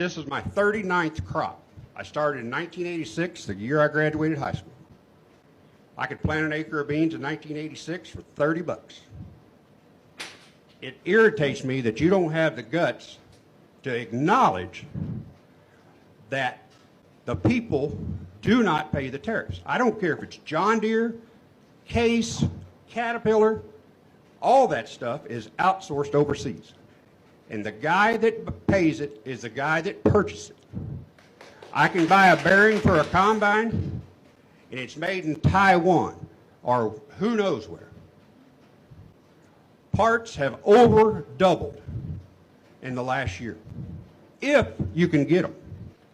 This is my 39th crop. I started in 1986, the year I graduated high school. I could plant an acre of beans in 1986 for 30 bucks. It irritates me that you don't have the guts to acknowledge that the people do not pay the tariffs. I don't care if it's John Deere, Case, Caterpillar, all that stuff is outsourced overseas. And the guy that pays it is the guy that purchases it. I can buy a bearing for a combine, and it's made in Taiwan, or who knows where. Parts have over doubled in the last year, if you can get them.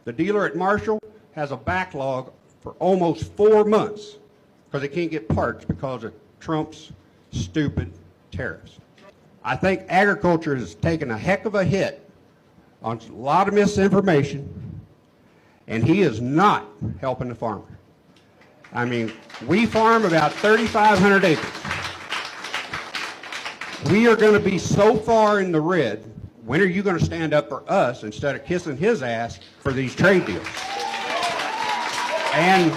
The dealer at Marshall has a backlog for almost 4 months because they can't get parts because of Trump's stupid tariffs. I think agriculture has taken a heck of a hit on a lot of misinformation, and he is not helping the farmer. I mean, we farm about 3,500 acres. We are going to be so far in the red. When are you going to stand up for us instead of kissing his ass for these trade deals? And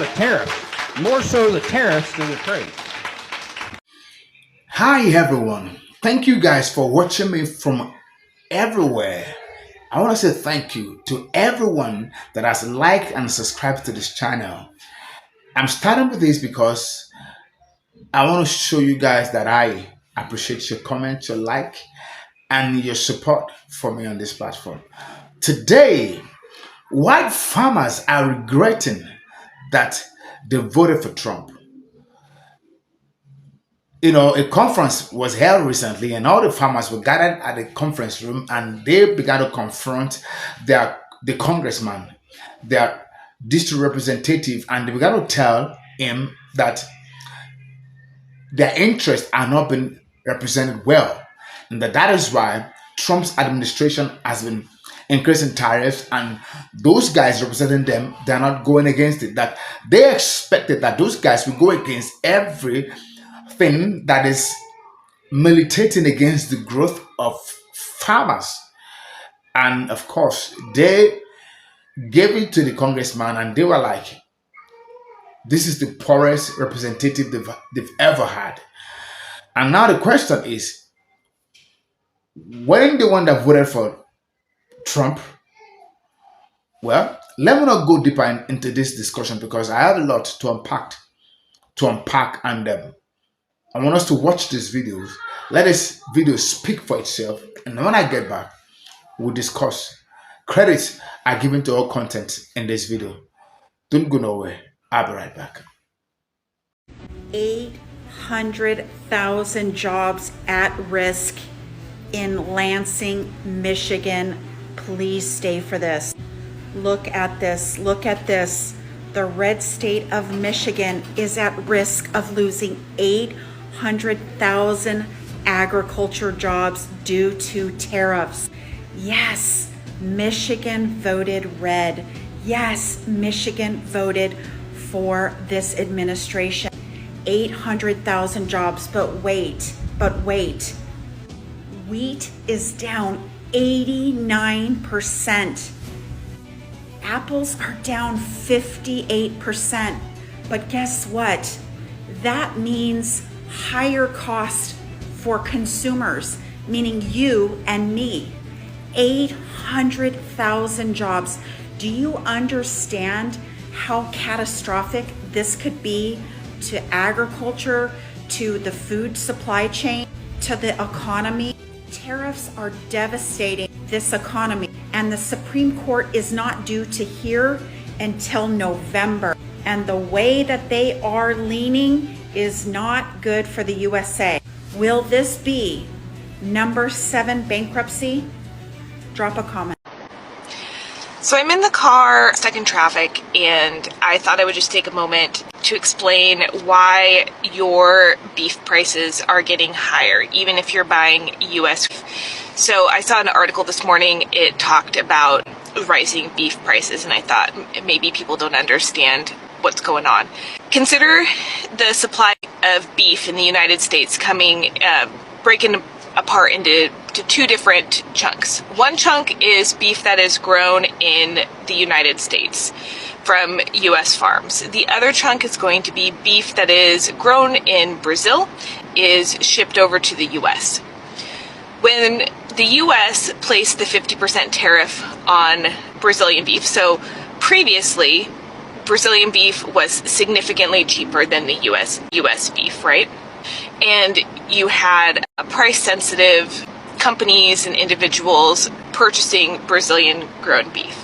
the tariffs. More so the tariffs than the trade. Hi everyone. Thank you guys for watching me from everywhere. I want to say thank you to everyone that has liked and subscribed to this channel. I'm starting with this because I want to show you guys that I appreciate your comment, your like, and your support for me on this platform. Today, white farmers are regretting that they voted for Trump. You know, a conference was held recently and all the farmers were gathered at the conference room and they began to confront the congressman, their district representative, and they began to tell him that their interests are not being represented well, and that is why Trump's administration has been increasing tariffs, and those guys representing them, they're not going against it. That they expected that those guys will go against everything that is militating against the growth of farmers. And of course, they gave it to the congressman and they were like, this is the poorest representative they've ever had. And now the question is, when the one that voted for Trump? Well, let me not go deeper into this discussion because I have a lot to unpack, and I want us to watch these videos. Let this video speak for itself, and when I get back, we'll discuss. Credits are given to all content in this video. Don't go nowhere. I'll be right back. 800,000 jobs at risk in Lansing, Michigan. Please stay for this. Look at this. Look at this. The red state of Michigan is at risk of losing 800,000 agriculture jobs due to tariffs. Yes, Michigan voted red. Yes, Michigan voted for this administration. 800,000 jobs, but wait. Wheat is down 89%. Apples are down 58%. But guess what? That means higher cost for consumers, meaning you and me. 800,000 jobs. Do you understand how catastrophic this could be to agriculture, to the food supply chain, to the economy? Tariffs are devastating this economy, and the Supreme Court is not due to hear until November. And the way that they are leaning is not good for the USA. Will this be number 7 bankruptcy? Drop a comment. So I'm in the car, stuck in traffic, and I thought I would just take a moment to explain why your beef prices are getting higher, even if you're buying U.S. So I saw an article this morning, it talked about rising beef prices, and I thought maybe people don't understand what's going on. Consider the supply of beef in the United States breaking apart into two different chunks. One chunk is beef that is grown in the United States from U.S. farms. The other chunk is going to be beef that is grown in Brazil, is shipped over to the U.S. When the U.S. placed the 50% tariff on Brazilian beef, so previously Brazilian beef was significantly cheaper than the U.S. beef, right? And you had price-sensitive companies and individuals purchasing Brazilian-grown beef.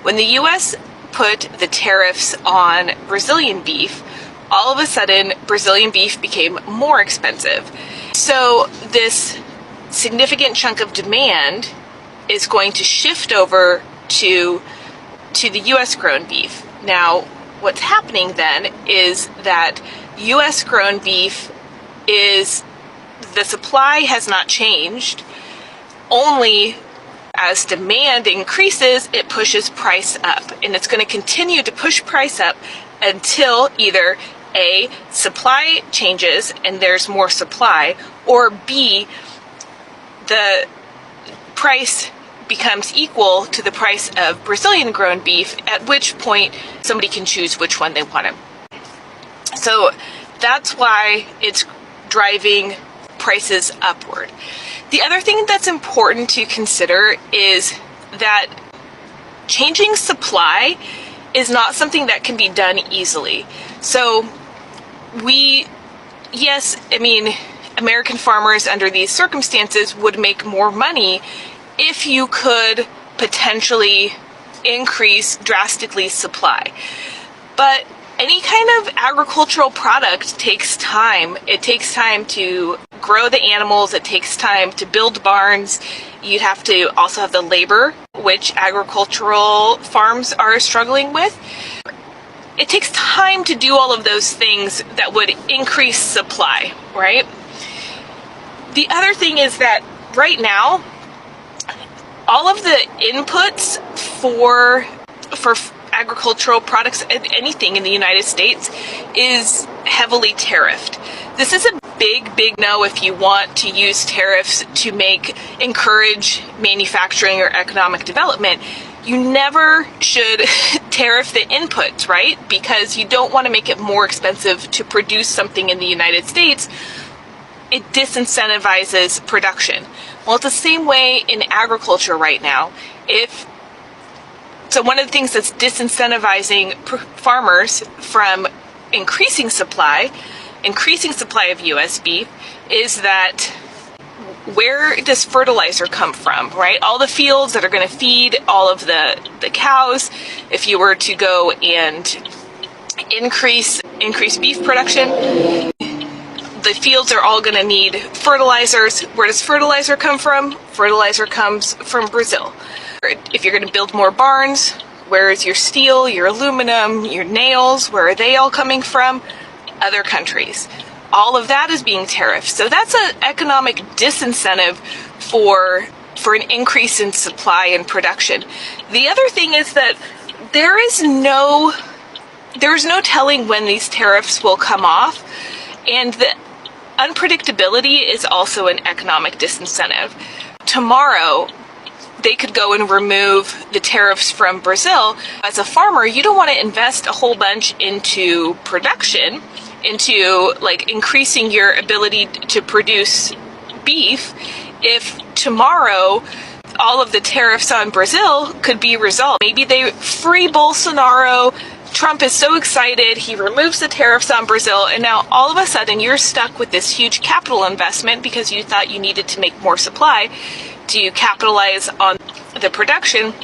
When the U.S. put the tariffs on Brazilian beef, all of a sudden Brazilian beef became more expensive. So this significant chunk of demand is going to shift over to the U.S. grown beef. Now, what's happening then is that U.S. grown beef is, the supply has not changed, only as demand increases, it pushes price up, and it's going to continue to push price up until either A, supply changes and there's more supply, or B, the price becomes equal to the price of Brazilian grown beef, at which point somebody can choose which one they want to. So that's why it's driving prices upward. The other thing that's important to consider is that changing supply is not something that can be done easily. So American farmers under these circumstances would make more money if you could potentially increase drastically supply. But any kind of agricultural product takes time. It takes time to grow the animals. It takes time to build barns. You'd have to also have the labor, which agricultural farms are struggling with. It takes time to do all of those things that would increase supply, right? The other thing is that right now, all of the inputs for agricultural products, anything in the United States, is heavily tariffed. This is a big no if you want to use tariffs to encourage manufacturing or economic development. You never should tariff the inputs, right? Because you don't want to make it more expensive to produce something in the United States. It disincentivizes production. Well, it's the same way in agriculture right now. So one of the things that's disincentivizing farmers from increasing supply of U.S. beef is that where does fertilizer come from, right? All the fields that are going to feed all of the cows, if you were to go and increase beef production, the fields are all going to need fertilizers. Where does fertilizer come from? Fertilizer comes from Brazil. If you're going to build more barns, where is your steel, your aluminum, your nails? Where are they all coming from? Other countries. All of that is being tariffed. So that's an economic disincentive for an increase in supply and production. The other thing is that there's no telling when these tariffs will come off, and the unpredictability is also an economic disincentive. Tomorrow, they could go and remove the tariffs from Brazil. As a farmer, you don't want to invest a whole bunch into production, into increasing your ability to produce beef, if tomorrow all of the tariffs on Brazil could be resolved. Maybe they free Bolsonaro. Trump is so excited, he removes the tariffs on Brazil, and now all of a sudden you're stuck with this huge capital investment because you thought you needed to make more supply to capitalize on the production,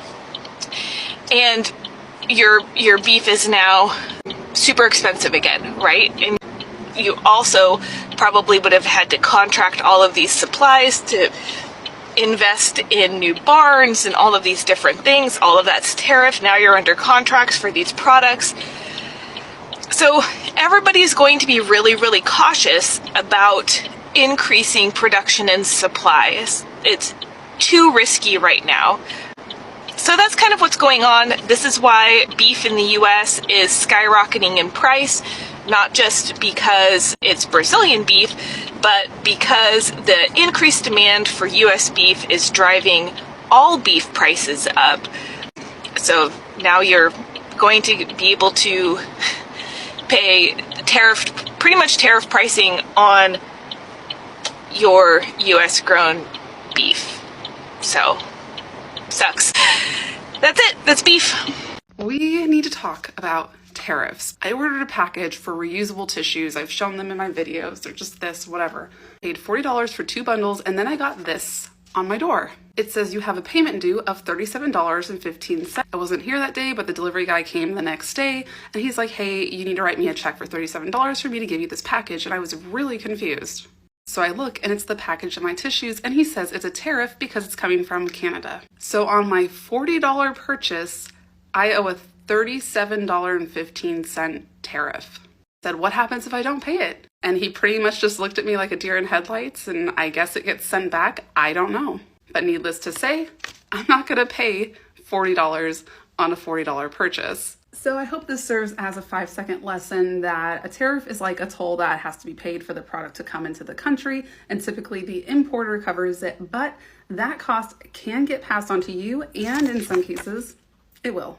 and your beef is now super expensive again, right? And you also probably would have had to contract all of these supplies to invest in new barns and all of these different things. All of that's tariff. Now you're under contracts for these products. So everybody's going to be really, really cautious about increasing production and supplies. It's too risky right now. So that's kind of what's going on. This is why beef in the U.S. is skyrocketing in price, not just because it's Brazilian beef. but because the increased demand for US beef is driving all beef prices up, so now you're going to be able to pay pretty much tariff pricing on your US grown beef. So, sucks. That's it. That's beef. We need to talk about tariffs. I ordered a package for reusable tissues. I've shown them in my videos. They're just this, whatever. Paid $40 for 2 bundles, and then I got this on my door. It says you have a payment due of $37.15. I wasn't here that day, but the delivery guy came the next day, and he's like, hey, you need to write me a check for $37 for me to give you this package, and I was really confused. So I look, and it's the package of my tissues, and he says it's a tariff because it's coming from Canada. So on my $40 purchase, I owe a $37.15 tariff. Said, what happens if I don't pay it? And he pretty much just looked at me like a deer in headlights, and I guess it gets sent back. I don't know. But needless to say, I'm not gonna pay $40 on a $40 purchase. So I hope this serves as a 5-second lesson that a tariff is like a toll that has to be paid for the product to come into the country, and typically the importer covers it, but that cost can get passed on to you, and in some cases, it will.